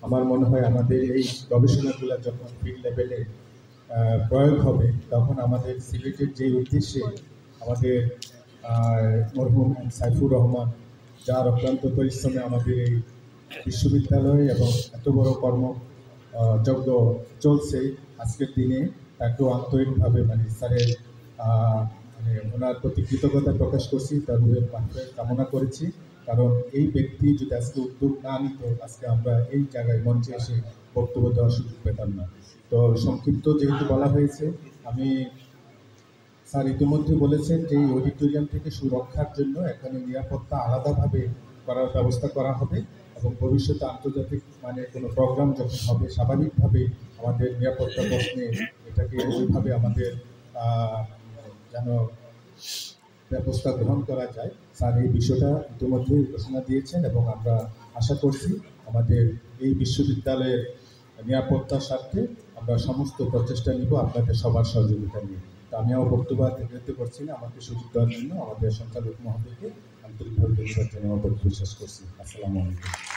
আমার মনে হয় আমাদের এই গবেষণাগুলো যখন ফিল্ড লেভেলে প্রয়োগ হবে তখন আমাদের সিলেটের যে উদ্দেশ্যে আমাদের মরহুম সাইফুর রহমান যার অক্লান্ত পরিশ্রমে আমাদের এই বিশ্ববিদ্যালয় এবং এত বড় যজ্ঞ চলছে আজকের দিনে তাকেও আন্তরিকভাবে মানে স্যারের মানে ওনার প্রতি কৃতজ্ঞতা প্রকাশ করছি, তার কামনা করেছি। কারণ এই ব্যক্তি যদি আজকে উদ্যোগ না নিত আজকে আমরা এই জায়গায় মঞ্চে এসে বক্তব্য দেওয়ার সুযোগ পেতাম না। তো সংক্ষিপ্ত যেহেতু বলা হয়েছে, আমি স্যার ইতিমধ্যে বলেছেন যে এই অডিটোরিয়াম থেকে সুরক্ষার জন্য এখানে নিরাপত্তা আলাদাভাবে করার ব্যবস্থা করা হবে এবং ভবিষ্যতে আন্তর্জাতিক মানে কোনো প্রোগ্রাম যখন হবে স্বাভাবিকভাবে আমাদের নিরাপত্তা প্রশ্নে এটাকে ওইভাবে আমাদের যেন ব্যবস্থা গ্রহণ করা যায়। স্যার এই বিষয়টা ইতিমধ্যে ঘোষণা দিয়েছেন এবং আমরা আশা করছি আমাদের এই বিশ্ববিদ্যালয়ের নিরাপত্তার স্বার্থে আমরা সমস্ত প্রচেষ্টা নিব আপনাদের সবার সহযোগিতা নিয়ে। তো আমি আমার বক্তব্য দীর্ঘায়িত করছি না, আমাকে সুযোগ দেওয়ার জন্য আমাদের সঞ্চালক মহোদয়কে আন্তরিকভাবে ধন্যবাদ জানিয়ে আমার বক্তব্য শেষ করছি। আসসালামু আলাইকুম।